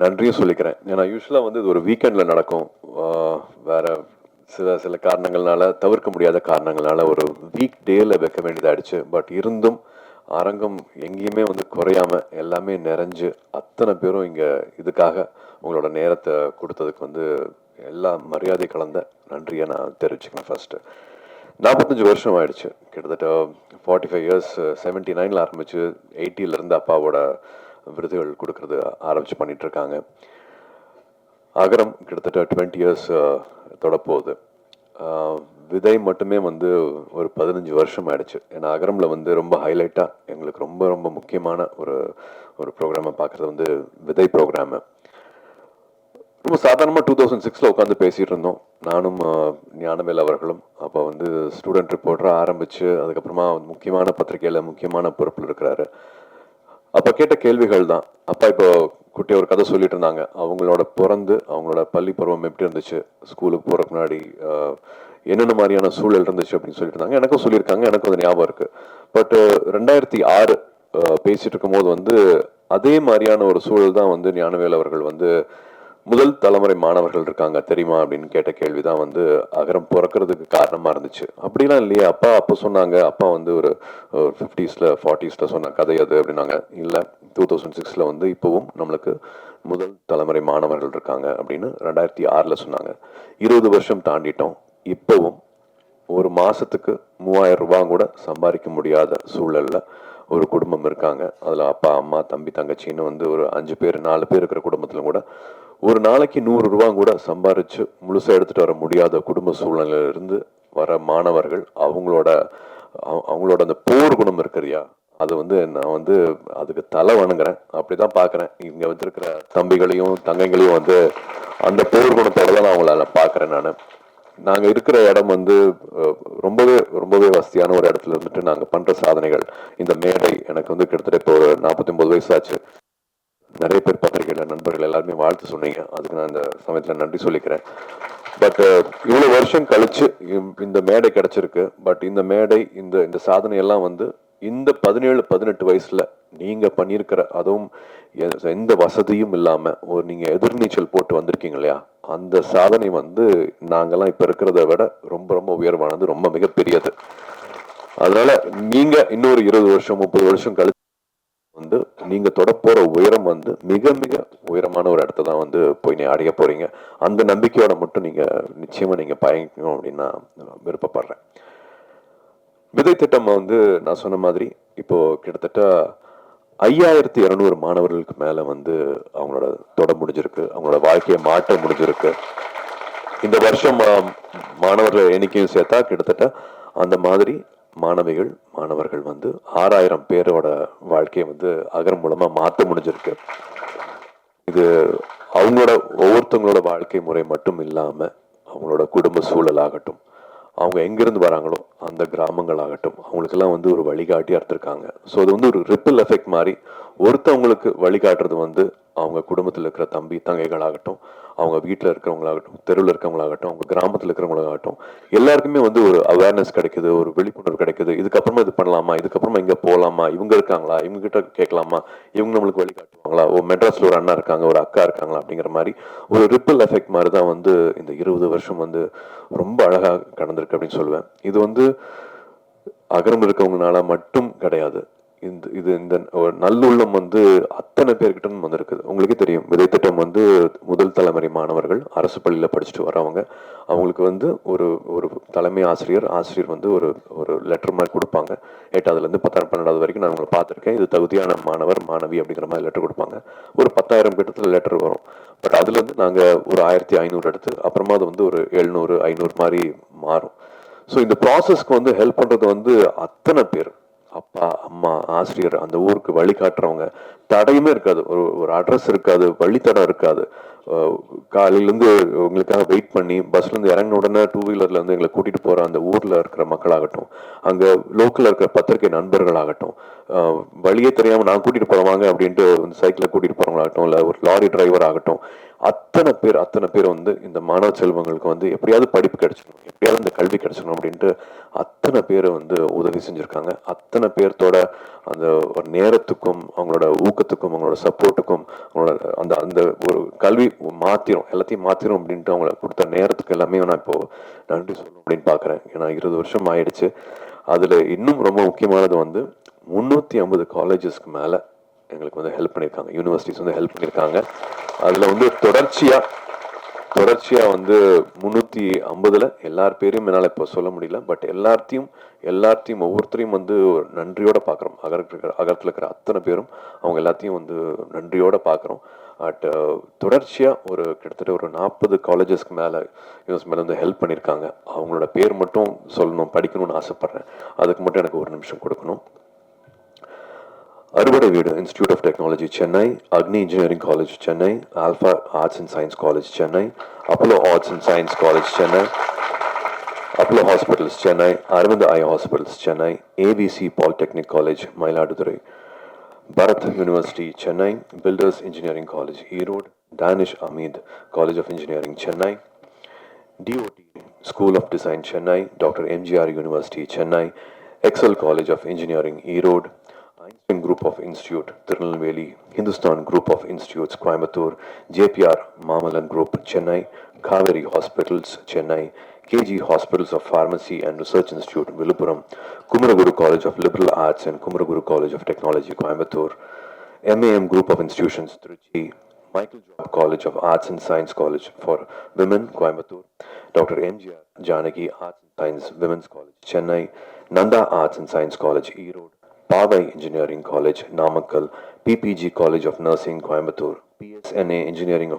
நன்றியும் சொல்லிக்கிறேன். ஏன்னா யூஸ்வலாக வந்து இது ஒரு வீக்கெண்டில் நடக்கும். வேற சில சில காரணங்கள்னால, தவிர்க்க முடியாத காரணங்கள்னால ஒரு வீக் டேல வைக்க வேண்டியதாயிடுச்சு. பட் இருந்தும் அரங்கம் எங்கேயுமே வந்து குறையாம எல்லாமே நிறைஞ்சு அத்தனை பேரும் இங்கே இதுக்காக உங்களோட நேரத்தை கொடுத்ததுக்கு வந்து எல்லா மரியாதை கலந்த நன்றியை நான் தெரிவிச்சுக்கிறேன். ஃபர்ஸ்ட் 45 வருஷம் ஆயிடுச்சு, கிட்டத்தட்ட 45 இயர்ஸ். 79 ஆரம்பிச்சு 80லேருந்து அப்பாவோட விருதுகள் கொடுக்கறது ஆரம்பிச்சு பண்ணிட்டு இருக்காங்க. அகரம் கிட்டத்தட்ட 20 இயர்ஸ் தொடப்போகுது. விதை மட்டுமே வந்து ஒரு 15 வருஷம் ஆயிடுச்சு. ஏன்னா அகரம்ல வந்து ரொம்ப ஹைலைட்டா எங்களுக்கு ரொம்ப ரொம்ப முக்கியமான ஒரு ஒரு ப்ரோக்ராமை பார்க்குறது வந்து விதை ப்ரோக்ராமு. ரொம்ப சாதாரணமாக 2006 உட்காந்து பேசிகிட்டு இருந்தோம், நானும் ஞானவேல் அவர்களும். அப்போ வந்து ஸ்டூடெண்ட் ரிப்போர்ட்டராக ஆரம்பித்து அதுக்கப்புறமா முக்கியமான பத்திரிகையில் முக்கியமான பொறுப்பில் இருக்கிறாரு. அப்போ கேட்ட கேள்விகள் தான். அப்பா இப்போ குட்டி ஒரு கதை சொல்லிட்டு இருந்தாங்க. அவங்களோட அவங்களோட பள்ளி பருவம் எப்படி இருந்துச்சு, ஸ்கூலுக்கு போகிறதுக்கு முன்னாடி என்னென்ன மாதிரியான சூழல் இருந்துச்சு அப்படின்னு சொல்லிட்டு இருந்தாங்க. எனக்கும் சொல்லியிருக்காங்க, எனக்கும் அது ஞாபகம் இருக்கு. பட் 2006 பேசிட்டு இருக்கும்போது வந்து அதே மாதிரியான ஒரு சூழல் தான் வந்து ஞானவேல் அவர்கள் வந்து முதல் தலைமுறை மாணவர்கள் இருக்காங்க தெரியுமா அப்படின்னு கேட்ட கேள்விதான் வந்து அகரம் பிறக்கிறதுக்கு காரணமா இருந்துச்சு. அப்படிலாம் இல்லையா அப்பா அப்போ சொன்னாங்க. அப்பா வந்து ஒரு 50s 40s சொன்ன கதை அது அப்படின்னாங்க. இல்லை, 2006 வந்து இப்போவும் நம்மளுக்கு முதல் தலைமுறை மாணவர்கள் இருக்காங்க அப்படின்னு 2006 சொன்னாங்க. 20 வருஷம் தாண்டிட்டோம். இப்போவும் ஒரு மாசத்துக்கு 3000 ரூபாய் கூட சம்பாதிக்க முடியாத சூழல்ல ஒரு குடும்பம் இருக்காங்க. அதுல அப்பா அம்மா தம்பி தங்கச்சின்னு வந்து ஒரு 5 பேர் 4 பேர் இருக்கிற குடும்பத்துல கூட ஒரு நாளைக்கு 100 ரூபாய் கூட சம்பாரிச்சு முழுசா எடுத்துட்டு வர முடியாத குடும்ப சூழ்நிலையில இருந்து வர மாணவர்கள் அவங்களோட அந்த போர் குணம் இருக்கிறியா, அது வந்து நான் வந்து அதுக்கு தலை வணங்குறேன். அப்படிதான் பாக்குறேன். இங்க வந்திருக்கிற தம்பிகளையும் தங்கைகளையும் வந்து அந்த போர் குணத்தோட தான் நான் அவங்கள பாக்குறேன். நாங்க இருக்கிற இடம் வந்து ரொம்பவே ரொம்பவே வசதியான ஒரு இடத்துல இருந்துட்டு நாங்க பண்ற சாதனைகள், இந்த மேடை எனக்கு வந்து கிட்டத்தட்ட இப்போ ஒரு 49 வயசு ஆச்சு. நிறைய பேர் பத்திரிகையில நண்பர்கள் எல்லாருமே வாழ்த்து சொன்னீங்க, அதுக்கு நான் இந்த சமயத்துல நன்றி சொல்லிக்கிறேன். பட் இவ்வளவு வருஷம் கழிச்சு இந்த மேடை கிடைச்சிருக்கு. பட் இந்த மேடை இந்த இந்த சாதனை எல்லாம் வந்து இந்த 17-18 வயசுல நீங்க பண்ணியிருக்கிற, அதுவும் எந்த வசதியும் இல்லாம ஒரு நீங்க எதிர்நீச்சல் போட்டு வந்திருக்கீங்க இல்லையா, அந்த சாதனை வந்து நாங்கெல்லாம் இப்ப இருக்கிறத விட ரொம்ப ரொம்ப உயர்வானது, ரொம்ப மிகப்பெரியது. அதனால நீங்க இன்னொரு 20 வருஷம் 30 வருஷம் கழிச்சு வந்து நீங்க தொடப்போற உயரம் வந்து மிக மிக உயரமான ஒரு இடத்த தான் வந்து போய் நீ அடைய போறீங்க. அந்த நம்பிக்கையோட மட்டும் நீங்க நிச்சயமா நீங்க பயணிக்கணும் அப்படின்னு நான் விருப்பப்படுறேன். விதை திட்டம் வந்து நான் சொன்ன மாதிரி இப்போ கிட்டத்தட்ட 5200 மாணவர்களுக்கு மேல வந்து அவங்களோட தொட முடிஞ்சிருக்கு, அவங்களோட வாழ்க்கையை மாற்ற முடிஞ்சிருக்கு. இந்த வருஷம் மாணவர்கள் எண்ணிக்கையும் சேர்த்தா கிட்டத்தட்ட அந்த மாதிரி மாணவர்கள் வந்து 6000 பேரோட வாழ்க்கையை வந்து அகரம் மூலமா மாற்ற முடிஞ்சிருக்கு. இது அவங்களோட ஒவ்வொருத்தவங்களோட வாழ்க்கை முறை மட்டும் இல்லாம அவங்களோட குடும்ப சூழல் ஆகட்டும், அவங்க எங்கிருந்து வராங்களோ அந்த கிராமங்கள் ஆகட்டும், அவங்களுக்கெல்லாம் வந்து ஒரு வழிகாட்டியா இருந்திருக்காங்க. ஸோ அது வந்து ஒரு ரிப்பிள் எஃபெக்ட் மாதிரி ஒருத்தவங்களுக்கு வழிகாட்டுறது வந்து அவங்க குடும்பத்தில் இருக்கிற தம்பி தங்கைகளாகட்டும், அவங்க வீட்டில் இருக்கிறவங்களாகட்டும், தெருவில் இருக்கிறவங்களாகட்டும், அவங்க கிராமத்தில் இருக்கிறவங்களாகட்டும், எல்லாருக்குமே வந்து ஒரு அவேர்னஸ் கிடைக்குது, ஒரு விழிப்புணர்வு கிடைக்குது. இதுக்கப்புறமா இது பண்ணலாமா, இதுக்கப்புறமா இங்கே போகலாமா, இவங்க இருக்காங்களா, இவங்க கிட்ட கேட்கலாமா, இவங்க நம்மளுக்கு வழிகாட்டுவாங்களா, மெட்ராஸில் ஒரு அண்ணா இருக்காங்க, ஒரு அக்கா இருக்காங்களா அப்படிங்கிற மாதிரி ஒரு ரிப்பிள் எஃபெக்ட் மாதிரி தான் வந்து இந்த 20 வருஷம் வந்து ரொம்ப அழகாக கடந்திருக்கு அப்படின்னு சொல்லுவேன். இது வந்து அகரம் இருக்கவங்கனால மட்டும் கிடையாது. இந்த நல்லுள்ளம் வந்து அத்தனை பேர்கிட்ட வந்திருக்குது. உங்களுக்கே தெரியும், விதை திட்டம் வந்து முதல் தலைமுறை மாணவர்கள் அரசு பள்ளியில படிச்சுட்டு வரவங்க, அவங்களுக்கு வந்து ஒரு ஒரு தலைமை ஆசிரியர் வந்து ஒரு ஒரு லெட்டர் மாதிரி கொடுப்பாங்க. 8ஆவதுல இருந்து 10ஆவது 12ஆவது வரைக்கும் நான் உங்களை பார்த்துருக்கேன், இது தகுதியான மாணவர் மாணவி அப்படிங்கிற மாதிரி லெட்டர் கொடுப்பாங்க. ஒரு 10,000 கிட்டத்தில் லெட்டர் வரும். பட் அதுல இருந்து நாங்க ஒரு 1500 எடுத்து அப்புறமா அது வந்து ஒரு 700 500 மாதிரி மாறும். ஸோ இந்த ப்ராசஸ்க்கு வந்து ஹெல்ப் பண்றது வந்து அத்தனை பேர், அப்பா அம்மா ஆசிரியர், அந்த ஊருக்கு வழிகாட்டுறவங்க, தடையுமே இருக்காது, ஒரு அட்ரஸ் இருக்காது, வழித்தடம் இருக்காது. காலையிலேருந்து உங்களுக்காக வெயிட் பண்ணி பஸ்லேருந்து இறங்கின உடனே 2 வீலர்ல இருந்து எங்களை கூட்டிட்டு போற அந்த ஊர்ல இருக்கிற மக்களாகட்டும், அங்க லோக்கல்ல இருக்கிற பத்திரிகை நண்பர்களாகட்டும், வழியே தெரியாம நான் கூட்டிட்டு போறவாங்க அப்படின்ட்டு சைக்கிள கூட்டிட்டு போறவங்களாகட்டும், இல்லை ஒரு லாரி டிரைவர் ஆகட்டும், அத்தனை பேர் வந்து இந்த மாணவ செல்வங்களுக்கு வந்து எப்படியாவது படிப்பு கிடைச்சிடணும், எப்படியாவது இந்த கல்வி கிடைச்சிடணும் அப்படின்ட்டு அத்தனை பேர் வந்து உதவி செஞ்சுருக்காங்க. அத்தனை பேர்த்தோட அந்த ஒரு நேரத்துக்கும் அவங்களோட ஊக்கத்துக்கும் அவங்களோட சப்போர்ட்டுக்கும் அவங்களோட அந்த அந்த ஒரு கல்வி எல்லாத்தையும் மாத்திரும் அப்படின்ட்டு அவங்கள கொடுத்த நேரத்துக்கு எல்லாமே நான் இப்போ நன்றி சொல்லணும் அப்படின்னு பார்க்குறேன். ஏன்னா 20 வருஷம் ஆயிடுச்சு. அதில் இன்னும் ரொம்ப முக்கியமானது வந்து 350 காலேஜஸ்க்கு மேலே எங்களுக்கு வந்து ஹெல்ப் பண்ணியிருக்காங்க, யூனிவர்சிட்டிஸ் வந்து ஹெல்ப் பண்ணியிருக்காங்க. அதில் வந்து தொடர்ச்சியாக வந்து 350 எல்லார் பேரையும் என்னால் இப்போ சொல்ல முடியல. பட் எல்லாத்தையும் ஒவ்வொருத்தரையும் வந்து நன்றியோட பார்க்குறோம். அகரத்தில் இருக்கிற அத்தனை பேரும் அவங்க எல்லாத்தையும் வந்து நன்றியோட பார்க்குறோம். பட் தொடர்ச்சியாக கிட்டத்தட்ட ஒரு 40 காலேஜஸ்க்கு மேலே வந்து ஹெல்ப் பண்ணியிருக்காங்க. அவங்களோட பேர் மட்டும் சொல்லணும், படிக்கணும்னு ஆசைப்பட்றேன். அதுக்கு மட்டும் எனக்கு ஒரு நிமிஷம் கொடுக்கணும். அறுபடை வீடு institute of technology Chennai, Agni engineering college Chennai, alpha arts and science college Chennai, Apollo arts and science college Chennai, Apollo hospitals Chennai, Aravind eye hospitals Chennai, ABC polytechnic college Mayiladuthurai, Bharath university Chennai, builders engineering college Erode, Dhanish Ahmed college of engineering Chennai, DOT school of design Chennai, doctor MGR university Chennai, Excel college of engineering Erode, Einstein Group of Institute, Tirunelveli, Hindustan Group of Institutes, Coimbatore, JPR, Mamalan Group, Chennai, Kaveri Hospitals, Chennai, KG Hospitals of Pharmacy and Research Institute, Villupuram, Kumaraguru College of Liberal Arts and Kumaraguru College of Technology, Coimbatore, MAM Group of Institutions, Trichy, Michael Job College of Arts and Science College for Women, Coimbatore, Dr. MGR Janaki Arts and Science Women's College, Chennai, Nanda Arts and Science College, Erode, Pavai Engineering College, Namakkal, PPG College of Nursing, Coimbatore, PSNA Engineering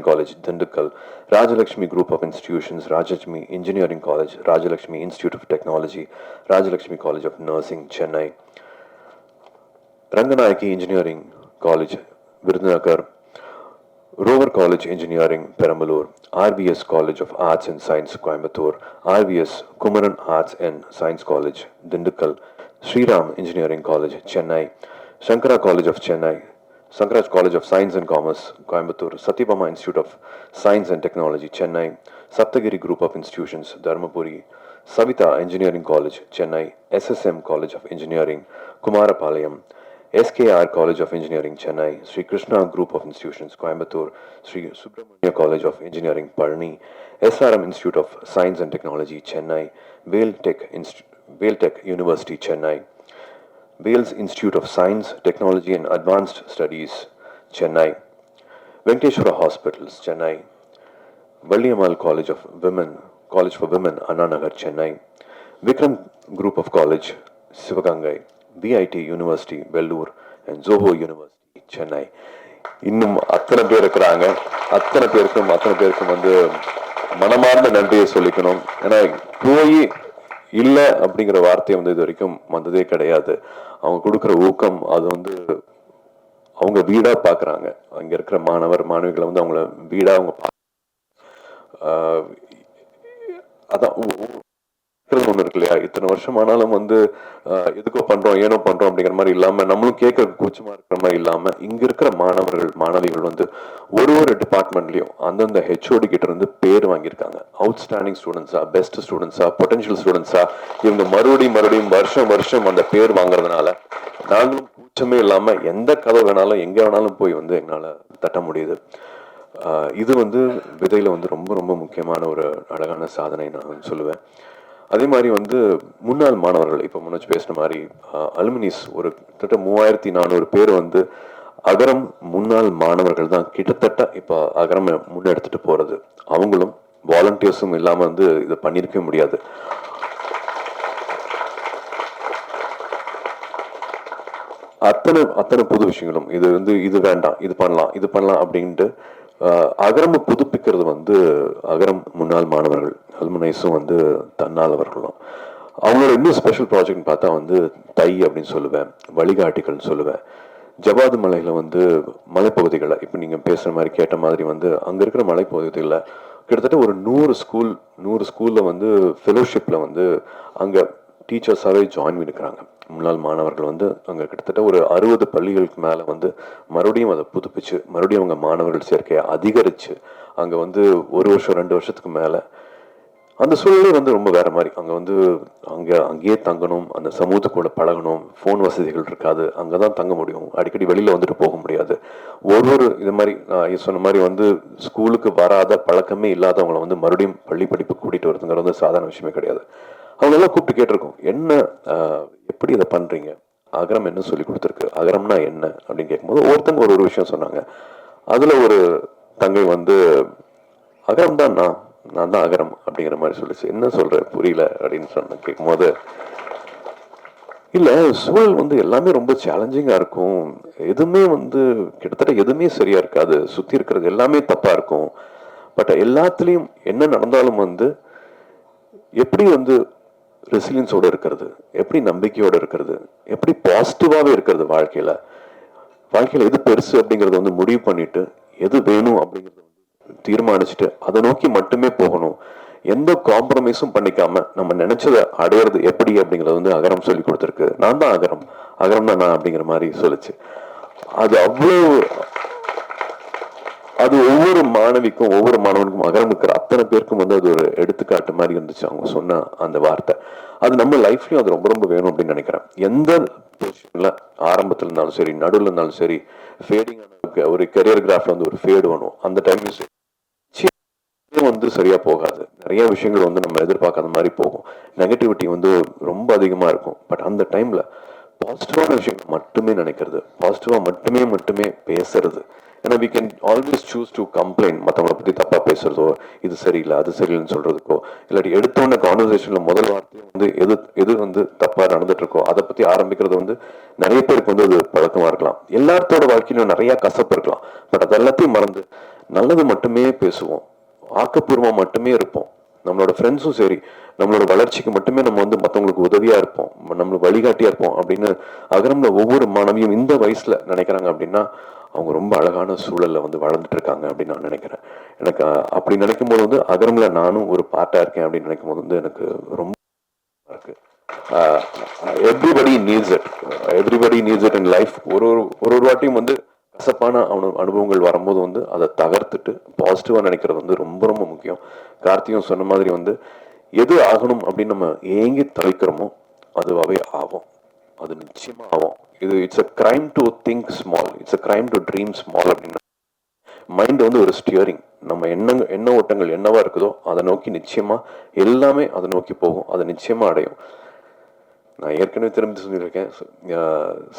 College, Dindigul, Rajalakshmi Group of Institutions, Rajalakshmi Engineering College, Rajalakshmi Institute of Technology, Rajalakshmi College of Nursing, Chennai, Ranganayaki Engineering College, Virudhunagar, Rover College Engineering, Perambalur, RBS College of Arts and Science, Coimbatore, RBS Kumaran Arts and Science College, Dindigul, Sriram Engineering College, Chennai, Shankara College of Chennai, Shankara College of Science and Commerce, Coimbatore, Satyabama Institute of Science and Technology, Chennai, Saptagiri Group of Institutions, Dharmapuri, Savita Engineering College, Chennai, SSM College of Engineering, Kumarapalayam, SKR College of Engineering, Chennai, Sri Krishna Group of Institutions, Coimbatore, Sri Subramania College of Engineering, Palani, SRM Institute of Science and Technology, Chennai, Vailtech University, Chennai, Wales Institute of Science, Technology and Advanced Studies, Chennai, Venkateshwara Hospitals, Chennai, Valliammal College for Women, Anna Nagar, Chennai, Vikram Group of College, Sivagangai, VIT University, Vellore, and Zoho University, Chennai. இன்னும் அத்தனை பேர் இருக்கிறாங்க. அத்தனை பேருக்கும் வந்து மனமார்ந்த நன்றியை சொல்லிக்கணும். ஏன்னா போய் இல்லை அப்படிங்கிற வார்த்தை வந்து இது வரைக்கும் வந்ததே கிடையாது. அவங்க கொடுக்குற ஊக்கம் அது வந்து அவங்க வீடா பார்க்குறாங்க. அங்கே இருக்கிற மாணவிகளை வந்து அவங்கள வீடா அவங்க அதான் ஒன்று இருக்கு இல்லையா, இத்தனை வருஷம் ஆனாலும் வந்து எதுக்கோ பண்றோம் ஏனோ பண்றோம் அப்படிங்கிற மாதிரி இல்லாம, நம்மளும் கேட்க கூச்சமா இருக்கிற மாதிரி இல்லாம, இங்க இருக்கிற மாணவிகள் வந்து ஒரு டிபார்ட்மெண்ட்லயும் அந்தந்த ஹெச்ஓடி கிட்ட இருந்து பேர் வாங்கியிருக்காங்க. அவுட்ஸ்டாண்டிங் ஸ்டூடெண்ட்ஸா, பெஸ்ட் ஸ்டூடெண்ட்ஸா, பொட்டன்ஷியல் ஸ்டூடெண்ட்ஸா, இவங்க மறுபடியும் வருஷம் அந்த பேர் வாங்குறதுனால நாங்களும் கூச்சமே இல்லாம எந்த கதை வேணாலும் எங்க வேணாலும் போய் வந்து எங்களால தட்ட முடியுது. இது வந்து விதையில வந்து ரொம்ப ரொம்ப முக்கியமான ஒரு அழகான சாதனை நான் சொல்லுவேன். அதே மாதிரி வந்து முன்னாள் மாணவர்கள், இப்போ முன்னாடி பேசின மாதிரி அலுமினிஸ் ஒரு கிட்டத்தட்ட 3400 பேர் வந்து அகரம் முன்னாள் மாணவர்கள் தான் கிட்டத்தட்ட இப்போ அகரம் முன்னெடுத்துட்டு போறது. அவங்களும் வாலண்டியர்ஸும் இல்லாம வந்து இதை பண்ணிருக்கவே முடியாது. அத்தனை புது விஷயங்களும் இது வந்து இது வேண்டாம் இது பண்ணலாம் அப்படின்ட்டு அகரம் புதுப்பிக்கிறது வந்து அகரம் முன்னாள் மாணவர்கள், அலுமினைஸும் வந்து தன்னாளவர்களும். அவங்களோட இன்னும் ஸ்பெஷல் ப்ராஜெக்ட்னு பார்த்தா வந்து தை அப்படின்னு சொல்லுவேன், வழிகாட்டிகள் சொல்லுவேன். ஜவாது மலையில வந்து மலைப்பகுதிகளில் இப்போ நீங்கள் பேசுகிற மாதிரி கேட்ட மாதிரி வந்து அங்கே இருக்கிற மலைப்பகுதிகளில் கிட்டத்தட்ட ஒரு 100 ஸ்கூலில் வந்து ஃபெலோஷிப்பில் வந்து அங்கே டீச்சர்ஸாகவே ஜாயின் பண்ணிக்கிறாங்க. முன்னாள் மாணவர்கள் வந்து அங்கே கிட்டத்தட்ட ஒரு 60 பள்ளிகளுக்கு மேலே வந்து மறுபடியும் அதை புதுப்பிச்சு மறுபடியும் அவங்க மாணவர்கள் சேர்க்கையை அதிகரித்து அங்கே வந்து 1 வருஷம் 2 வருஷத்துக்கு மேலே அந்த சூழலே வந்து ரொம்ப வேற மாதிரி. அங்கே வந்து அங்கேயே தங்கணும், அந்த சமூகத்துக்கூட பழகணும், ஃபோன் வசதிகள் இருக்காது, அங்கே தான் தங்க முடியும், அடிக்கடி வெளியில் வந்துட்டு போக முடியாது. இது மாதிரி நான் சொன்ன மாதிரி வந்து ஸ்கூலுக்கு வராத பழக்கமே இல்லாதவங்களை வந்து மறுபடியும் பள்ளி படிப்பு கூட்டிகிட்டு வருதுங்கிறது வந்து சாதாரண விஷயமே கிடையாது. அவங்களெல்லாம் கூப்பிட்டு கேட்டிருக்கோம், என்ன எப்படி இதை பண்ணுறீங்க, அகரம் என்ன சொல்லி கொடுத்துருக்கு, அகரம்னா என்ன அப்படின்னு கேட்கும்போது ஒருத்தங்க ஒரு விஷயம் சொன்னாங்க. அதில் ஒரு தங்கை வந்து அகரம் தான் நான் தான் அகரம் அப்படிங்கிற மாதிரி சொல்லிச்சு. என்ன சொல்ற புரியல அப்படின்னு சொன்ன கேட்கும்போது, இல்லை சூழல் வந்து எல்லாமே ரொம்ப சேலஞ்சிங்காக இருக்கும், எதுவுமே வந்து கிட்டத்தட்ட எதுவுமே சரியா இருக்காது, சுற்றி இருக்கிறது எல்லாமே தப்பாக இருக்கும், பட் எல்லாத்துலேயும் என்ன நடந்தாலும் வந்து எப்படி வந்து ரெசிலியன்ஸோடு இருக்கிறது, எப்படி நம்பிக்கையோடு இருக்கிறது, எப்படி பாசிட்டிவாகவே இருக்கிறது, வாழ்க்கையில் எது பெருசு அப்படிங்கிறத வந்து முடிவு பண்ணிட்டு எது வேணும் அப்படிங்கிறது தீர்மானிச்சுட்டு அதை நோக்கி மட்டுமே போகணும், எந்த காம்ப்ரமைஸும் பண்ணிக்காம நம்ம நினைச்சதை அடையிறது எப்படி அப்படிங்கறது வந்து அகரம் சொல்லி கொடுத்துருக்கு. நான் தான் அகரம் தான் நான் அப்படிங்கிற மாதிரி சொல்லிச்சு. அது ஒவ்வொரு மாணவிக்கும் ஒவ்வொரு மாணவனுக்கும் அகரம் இருக்கிற அத்தனை பேருக்கும் வந்து அது ஒரு எடுத்துக்காட்டு மாதிரி இருந்துச்சு அவங்க சொன்ன அந்த வார்த்தை. அது நம்ம லைஃப்லயும் அது ரொம்ப ரொம்ப வேணும் அப்படின்னு நினைக்கிறேன். எந்த பொசிஷன்ல ஆரம்பத்துல இருந்தாலும் சரி, நடுவில் இருந்தாலும் சரி, ஃபேடிங் ஒரு கரியர் கிராஃப்ல வந்து ஒரு ஃபேடு வேணும். அந்த டைம்ல வந்து சரியா போகாது, நிறைய விஷயங்கள் வந்து நம்ம எதிர்பார்க்காத மாதிரி போகும், நெகட்டிவிட்டி வந்து ரொம்ப அதிகமா இருக்கும். பட் அந்த டைம்ல பாசிட்டிவான விஷயங்கள் மட்டுமே நினைக்கிறது, பாசிட்டிவா மட்டுமே பேசுறது. ஏன்னா we can always choose to complain, மற்றவங்களை பற்றி தப்பா பேசுறதோ, இது சரியில்லை அது சரியில்லைன்னு சொல்றதுக்கோ, இல்லாட்டி எடுத்தோன்ன கான்வர்சேஷன்ல முதல் வார்த்தை வந்து எது வந்து தப்பா நடந்துட்டு இருக்கோ அதை பத்தி ஆரம்பிக்கிறது வந்து நிறைய பேருக்கு வந்து அது பழக்கமா இருக்கலாம். எல்லாத்தோட வாழ்க்கையிலும் நிறைய கசப்பு இருக்கலாம், பட் அது எல்லாத்தையும் மறந்து நல்லது மட்டுமே பேசுவோம், ஆக்கப்பூர்வமா மட்டுமே இருப்போம். நம்மளோட ஃப்ரெண்ட்ஸும் சரி, நம்மளோட வளர்ச்சிக்கு மட்டுமே நம்ம வந்து மற்றவங்களுக்கு உதவியா இருப்போம், நம்மளுக்கு வழிகாட்டியா இருப்போம் அப்படின்னு அகரம்ல ஒவ்வொரு மாணவியும் இந்த வயசுல நினைக்கிறாங்க அப்படின்னா அவங்க ரொம்ப அழகான சூழல்ல வந்து வளர்ந்துட்டு இருக்காங்க அப்படின்னு நான் நினைக்கிறேன். எனக்கு அப்படி நினைக்கும் போது வந்து அகரம்ல நானும் ஒரு பார்ட்டா இருக்கேன் அப்படின்னு நினைக்கும் போது வந்து எனக்கு ரொம்ப இருக்கு. Everybody needs it in life. ஒரு வாட்டியும் வந்து கசப்பான அனுபவங்கள் வரும்போது வந்து அதை தகர்த்துட்டு பாசிட்டிவா நினைக்கிறது வந்து ரொம்ப ரொம்ப முக்கியம். கார்த்தியும் சொன்ன மாதிரி வந்து எது ஆகணும் அப்படின்னு நம்ம ஏங்கி தவிக்கிறோமோ அதுவாகவே ஆகும், அது நிச்சயமா ஆகும். It's a crime to think small, it's a crime to dream small அப்படின்னா மைண்ட் வந்து ஒரு ஸ்டியரிங். நம்ம எண்ண ஓட்டங்கள் என்னவா இருக்குதோ அதை நோக்கி நிச்சயமா எல்லாமே அதை நோக்கி போகும், அதை நிச்சயமா அடையும். நான் ஏற்கனவே திரும்பி சொல்லியிருக்கேன்,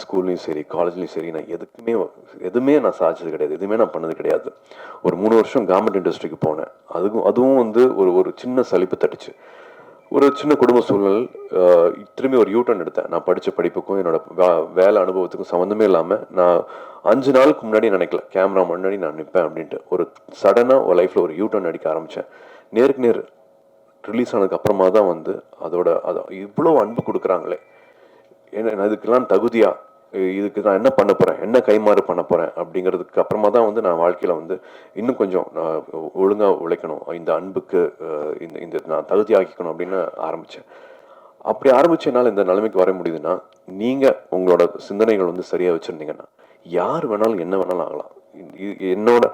ஸ்கூல்லையும் சரி காலேஜ்லையும் சரி நான் எதுவுமே நான் சாதிச்சது கிடையாது, எதுவுமே நான் பண்ணது கிடையாது. ஒரு 3 வருஷம் கவர்மெண்ட் இண்டஸ்ட்ரிக்கு போனேன், அதுவும் வந்து ஒரு சின்ன சலிப்பு தட்டுச்சு. ஒரு சின்ன குடும்ப சூழ்நிலை, திரும்பி ஒரு யூட்டர்ன் எடுத்தேன். நான் படித்த படிப்புக்கும் என்னோட வேலை அனுபவத்துக்கும் சம்மந்தமே இல்லாமல் நான் 5 நாளுக்கு முன்னாடி நினைக்கல கேமரா முன்னாடி நான் நிற்பேன் அப்படின்ட்டு. ஒரு சடனாக ஒரு லைஃப்பில் ஒரு யூட்டர்ன் அடிக்க ஆரம்பித்தேன். நேருக்கு நேர் ரிலீஸ் ஆனதுக்கு அப்புறமா தான் வந்து அதை இவ்வளோ அன்பு கொடுக்குறாங்களே, ஏன்னா இதுக்கெல்லாம் தகுதியா, இதுக்கு நான் என்ன பண்ண போகிறேன், என்ன கைமாறு பண்ண போகிறேன் அப்படிங்கிறதுக்கு அப்புறமா தான் வந்து நான் வாழ்க்கையில் வந்து இன்னும் கொஞ்சம் நான் ஒழுங்காக உழைக்கணும், இந்த அன்புக்கு இந்த நான் தகுதி ஆக்கிக்கணும் அப்படின்னு ஆரம்பித்தேன். அப்படி ஆரம்பிச்சனால இந்த நிலைமைக்கு வர முடியுதுன்னா நீங்கள் உங்களோட சிந்தனைகள் வந்து சரியாக வச்சுருந்தீங்கன்னா யார் வேணாலும் என்ன வேணாலும் ஆகலாம். என்னோட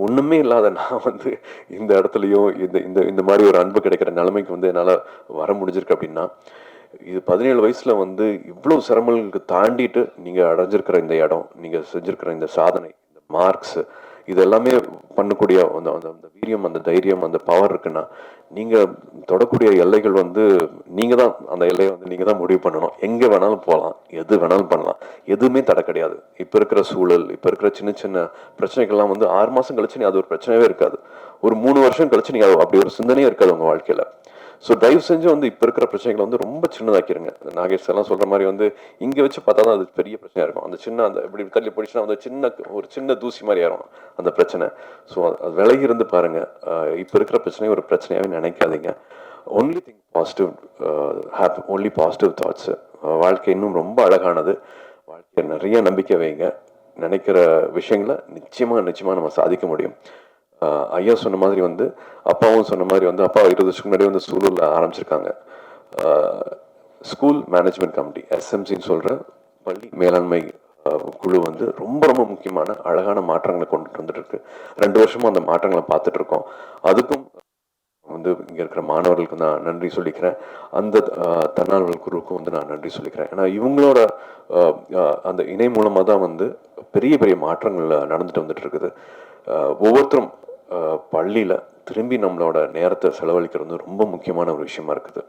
ஒண்ணுமே இல்லாத நான் வந்து இந்த இடத்துலயும் இந்த மாதிரி ஒரு அன்பு கிடைக்கிற நிலைமைக்கு வந்து என்னால் வர முடிஞ்சிருக்கு அப்படின்னா, இது 17 வயசுல வந்து இவ்வளவு சிரமங்களுக்கு தாண்டிட்டு நீங்க அடைஞ்சிருக்கிற இந்த இடம், நீங்க செஞ்சிருக்கிற இந்த சாதனை, இந்த மார்க்ஸ், இது எல்லாமே பண்ணக்கூடிய அந்த வீரியம், அந்த தைரியம், அந்த பவர் இருக்குன்னா நீங்க தொடக்கூடிய எல்லைகள் வந்து நீங்க தான் அந்த எல்லையை வந்து நீங்க தான் முடிவு பண்ணணும். எங்க வேணாலும் போகலாம், எது வேணாலும் பண்ணலாம், எதுவுமே தடை கிடையாது. இப்ப இருக்கிற சூழல், இப்ப இருக்கிற சின்ன சின்ன பிரச்சனைகள்லாம் வந்து 6 மாசம் கழிச்சு நீ அது ஒரு பிரச்சனையே இருக்காது, ஒரு 3 வருஷம் கழிச்சு நீங்க அப்படி ஒரு சிந்தனையே இருக்காது உங்க வாழ்க்கையில. ஸோ தயவு செஞ்சு வந்து இப்போ இருக்கிற பிரச்சனைகளை வந்து ரொம்ப சின்னதாக்கிருங்க. நாகேஷ் எல்லாம் சொல்ற மாதிரி வந்து இங்கே வச்சு பார்த்தா தான் அது பெரிய பிரச்சனையா இருக்கும். அந்த சின்ன அந்த இப்படி தள்ளி போயிடுச்சுன்னா வந்து ஒரு சின்ன தூசி மாதிரி ஆயிரும் அந்த பிரச்சனை. ஸோ அது விலகி இருந்து பாருங்க. இப்போ இருக்கிற பிரச்சனையை ஒரு பிரச்சனையாகவே நினைக்காதீங்க. Only think positive, have only positive thoughts. வாழ்க்கை இன்னும் ரொம்ப அழகானது. வாழ்க்கையை நிறைய நம்பிக்கை வைங்க. நினைக்கிற விஷயங்களை நிச்சயமா நம்ம சாதிக்க முடியும். ஐயா சொன்ன மாதிரி வந்து அப்பாவும் சொன்ன மாதிரி வந்து அப்பா 20 வருஷத்துக்கு முன்னாடி வந்து சூலூரில் ஆரம்பிச்சிருக்காங்க. ஸ்கூல் மேனேஜ்மெண்ட் கமிட்டி எஸ்எம்சின்னு சொல்கிற பள்ளி மேலாண்மை குழு வந்து ரொம்ப ரொம்ப முக்கியமான அழகான மாற்றங்களை கொண்டுட்டு வந்துட்டு இருக்கு. 2 வருஷமும் அந்த மாற்றங்களை பார்த்துட்டு இருக்கோம். அதுக்கும் வந்து இங்கே இருக்கிற மாணவர்களுக்கு நான் நன்றி சொல்லிக்கிறேன். அந்த தன்னார்வல் குழுவுக்கும் வந்து நான் நன்றி சொல்லிக்கிறேன். ஏன்னா இவங்களோட அந்த இணை மூலமாக தான் வந்து பெரிய பெரிய மாற்றங்கள் நடந்துட்டு வந்துட்டு இருக்குது. ஒவ்வொருத்தரும் பள்ளியில் திரும்பி நம்மளோட நேரத்தை செலவழிக்கிறது ரொம்ப முக்கியமான ஒரு விஷயமா இருக்குது.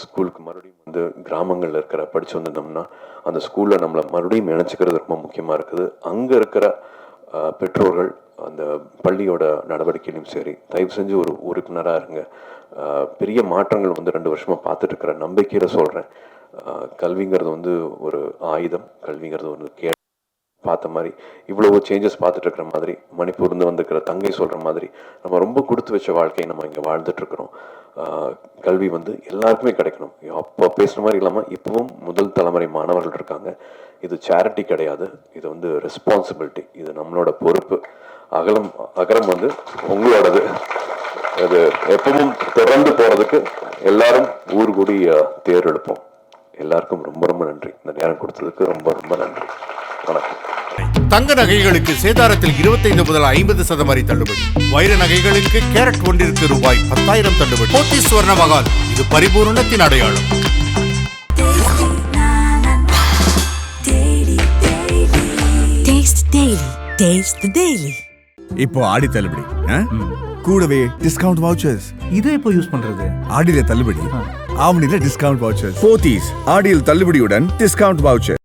ஸ்கூலுக்கு மறுபடியும் வந்து கிராமங்களில் இருக்கிற படித்து வந்திருந்தோம்னா அந்த ஸ்கூலில் நம்மளை மறுபடியும் நினச்சிக்கிறது ரொம்ப முக்கியமாக இருக்குது. அங்கே இருக்கிற பெற்றோர்கள் அந்த பள்ளியோட நடவடிக்கையிலும் சரி தயவு செஞ்சு ஒரு உறுப்பினராக இருங்க. பெரிய மாற்றங்கள் வந்து 2 வருஷமாக பார்த்துட்டு இருக்கிற நம்பிக்கையில் சொல்கிறேன். கல்விங்கிறது வந்து ஒரு ஆயுதம், கல்விங்கிறது ஒரு பார்த்த மாதிரி இவ்வளவு சேஞ்சஸ் பார்த்துட்டு இருக்கிற மாதிரி மணிப்பூர்ந்து வந்துருக்கிற தங்கை சொல்கிற மாதிரி நம்ம ரொம்ப கொடுத்து வச்ச வாழ்க்கையை நம்ம இங்கே வாழ்ந்துட்டு இருக்கிறோம். கல்வி வந்து எல்லாருக்குமே கிடைக்கணும். அப்போ பேசுகிற மாதிரி இல்லாமல் இப்பவும் முதல் தலைமுறை மாணவர்கள் இருக்காங்க. இது சேரிட்டி கிடையாது, இது வந்து ரெஸ்பான்சிபிலிட்டி, இது நம்மளோட பொறுப்பு. அகரம் வந்து உங்களோடது. அது எப்பவும் தொடர்ந்து போகிறதுக்கு எல்லாரும் ஊர் கூடி தேர் எடுப்போம். எல்லாருக்கும் ரொம்ப ரொம்ப நன்றி. இந்த நேரம் கொடுத்ததுக்கு ரொம்ப ரொம்ப நன்றி. வணக்கம். தங்க நகைகளுக்கு சேதாரத்தில் 25 முதல் 50% வரை தள்ளுபடி. வைர நகைகளுக்கு கேரட் ஒன்றிற்கு ரூபாய் 10,000 தள்ளுபடி. போத்தீஸ் ஸ்வர்ண மகால், இது பரிபூரணத்தின் அடையாளம். இப்போ ஆடி தள்ளுபடி, கூடவே டிஸ்கவுண்ட் வவுச்சர்ஸ். இதை எப்போ யூஸ் பண்றது? ஆடியில தள்ளுபடி, ஆவணியில டிஸ்கவுண்ட் வவுச்சர்ஸ். போத்தீஸ் ஆடியில் தள்ளுபடியுடன் டிஸ்கவுண்ட் வவுச்சர்.